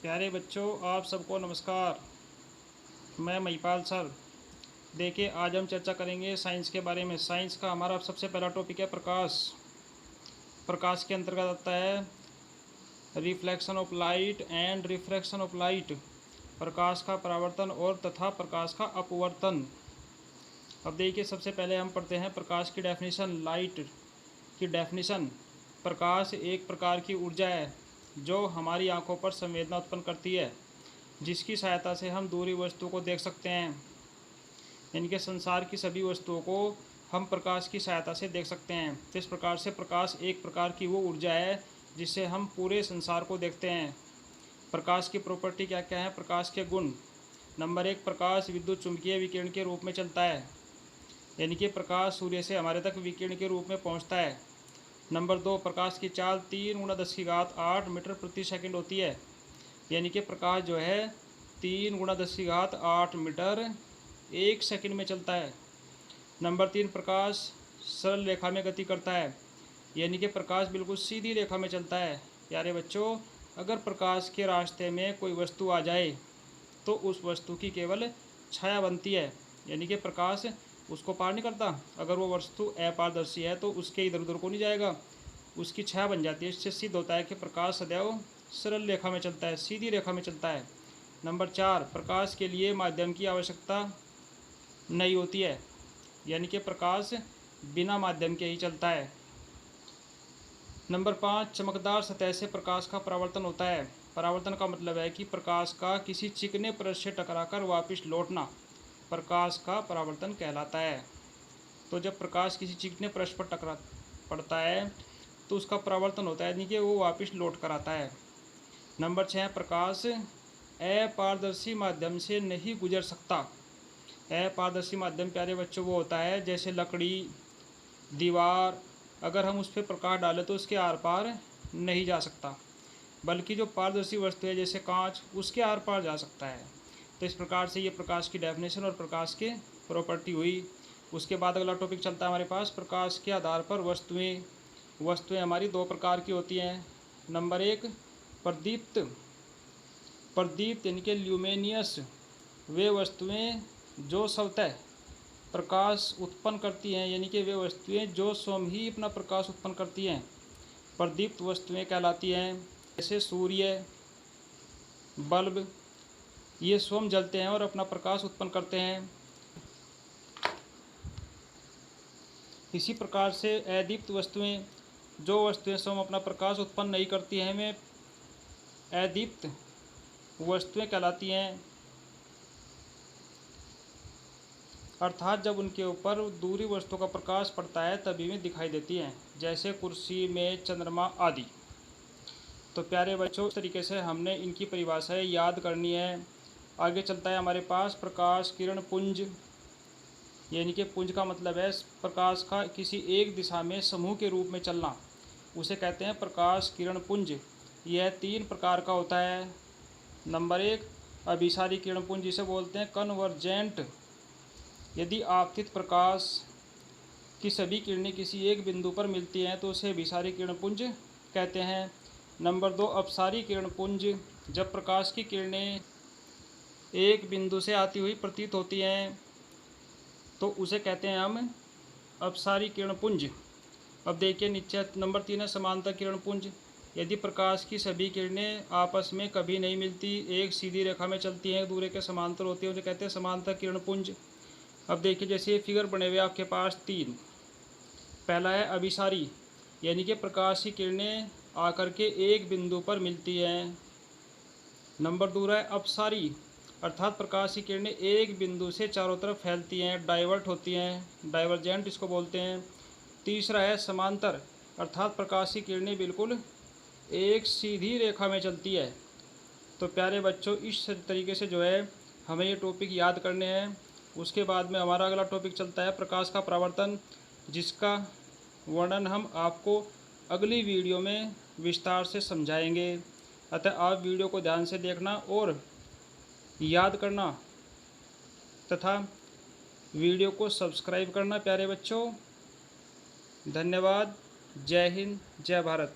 प्यारे बच्चों, आप सबको नमस्कार। मैं महिपाल सर। देखिए, आज हम चर्चा करेंगे साइंस के बारे में। साइंस का हमारा सबसे पहला टॉपिक है प्रकाश। प्रकाश के अंतर्गत आता है reflection of light and refraction of light, प्रकाश का परावर्तन और तथा प्रकाश का अपवर्तन। अब देखिए, सबसे पहले हम पढ़ते हैं प्रकाश की डेफिनेशन। लाइट की डेफिनेशन: प्रकाश एक प्रकार की ऊर्जा है जो हमारी आंखों पर संवेदना उत्पन्न करती है, जिसकी सहायता से हम दूरी वस्तु को देख सकते हैं। यानी कि संसार की सभी वस्तुओं को हम प्रकाश की सहायता से देख सकते हैं। तो इस प्रकार से प्रकाश एक प्रकार की वो ऊर्जा है जिससे हम पूरे संसार को देखते हैं। प्रकाश की प्रॉपर्टी क्या क्या है? प्रकाश के गुण: नंबर 1, प्रकाश विद्युत चुंबकीय विकिरण के रूप में चलता है, यानी कि प्रकाश सूर्य से हमारे तक विकिरण के रूप में पहुंचता है। नंबर 2, प्रकाश की चाल 3 × 10⁸ मीटर प्रति सेकंड होती है, यानी कि प्रकाश जो है 3 × 10⁸ मीटर 1 सेकंड में चलता है। नंबर 3, प्रकाश सरल रेखा में गति करता है, यानी कि प्रकाश बिल्कुल सीधी रेखा में चलता है। प्यारे बच्चों, अगर प्रकाश के रास्ते में कोई वस्तु आ जाए तो उस वस्तु की केवल छाया बनती है, यानी कि प्रकाश उसको पार नहीं करता। अगर वो वस्तु अपारदर्शी है तो उसके इधर उधर को नहीं जाएगा, उसकी छाया बन जाती है। इससे सिद्ध होता है कि प्रकाश सदैव सरल रेखा में चलता है, सीधी रेखा में चलता है। नंबर 4, प्रकाश के लिए माध्यम की आवश्यकता नहीं होती है, यानी कि प्रकाश बिना माध्यम के ही चलता है। नंबर 5, चमकदार सतह से प्रकाश का परावर्तन होता है। परावर्तन का मतलब है कि प्रकाश का किसी चिकने परत से टकराकर वापस लौटना प्रकाश का परावर्तन कहलाता है। तो जब प्रकाश किसी चिकने परत पर टकरा पड़ता है तो उसका परावर्तन होता है, यानी कि वो वापस लौट कर आता है। नंबर 6, प्रकाश अपारदर्शी माध्यम से नहीं गुजर सकता। अपारदर्शी माध्यम प्यारे बच्चों वो होता है जैसे लकड़ी, दीवार, अगर हम उस पर प्रकाश डालें तो उसके आर पार नहीं जा सकता, बल्कि जो पारदर्शी वस्तु है जैसे कांच, उसके आर पार जा सकता है। तो इस प्रकार से ये प्रकाश की डेफिनेशन और प्रकाश के प्रॉपर्टी हुई। उसके बाद अगला टॉपिक चलता है हमारे पास प्रकाश के आधार पर वस्तुएं हमारी दो प्रकार की होती हैं। नंबर 1, प्रदीप्त यानी कि ल्यूमिनियस, वे वस्तुएं जो स्वतः प्रकाश उत्पन्न करती हैं, यानी कि वे वस्तुएं जो स्वयं ही अपना प्रकाश उत्पन्न करती हैं, प्रदीप्त वस्तुएं कहलाती हैं। जैसे सूर्य, बल्ब, ये स्वयं जलते हैं और अपना प्रकाश उत्पन्न करते हैं। इसी प्रकार से अदीप्त वस्तुएं, जो वस्तुएं स्वयं अपना प्रकाश उत्पन्न नहीं करती हैं, वे अदीप्त वस्तुएं कहलाती हैं। अर्थात जब उनके ऊपर दूरी वस्तु का प्रकाश पड़ता है तभी वे दिखाई देती हैं, जैसे कुर्सी में चंद्रमा आदि। तो प्यारे बच्चों, इस तरीके से हमने इनकी परिभाषाएं याद करनी है। आगे चलता है हमारे पास प्रकाश किरण पुंज, यानी कि पुंज का मतलब है प्रकाश का किसी एक दिशा में समूह के रूप में चलना, उसे कहते हैं प्रकाश किरण पुंज। यह 3 प्रकार का होता है। नंबर 1, अभिसारी किरण पुंज, जिसे बोलते हैं कन्वर्जेंट। यदि आपतित प्रकाश की सभी किरणें किसी एक बिंदु पर मिलती हैं तो उसे अभिसारी किरण पुंज कहते हैं। नंबर 2, अपसारी किरण पुंज, जब प्रकाश की किरणें एक बिंदु से आती हुई प्रतीत होती हैं तो उसे कहते हैं हम अपसारी किरण पुंज। अब देखिए नीचे नंबर 3 है समांतर किरण पुंज। यदि प्रकाश की सभी किरणें आपस में कभी नहीं मिलती, एक सीधी रेखा में चलती हैं, दूरी के समांतर होती है, उसे कहते हैं समांतर किरण पुंज। अब देखिए जैसे फिगर बने हुए आपके पास 3। पहला है अभिसारी, यानी कि प्रकाश की किरणें आकर के एक बिंदु पर मिलती हैं। नंबर 2 है अपसारी, अर्थात प्रकाश की किरणें एक बिंदु से चारों तरफ फैलती हैं, डाइवर्ट होती हैं, डाइवर्जेंट इसको बोलते हैं। तीसरा है समांतर, अर्थात प्रकाश की किरणें बिल्कुल एक सीधी रेखा में चलती है। तो प्यारे बच्चों, इस तरीके से जो है हमें ये टॉपिक याद करने हैं। उसके बाद में हमारा अगला टॉपिक चलता है प्रकाश का परावर्तन, जिसका वर्णन हम आपको अगली वीडियो में विस्तार से समझाएंगे। अतः आप वीडियो को ध्यान से देखना और याद करना तथा वीडियो को सब्सक्राइब करना प्यारे बच्चों। धन्यवाद। जय हिंद, जय भारत।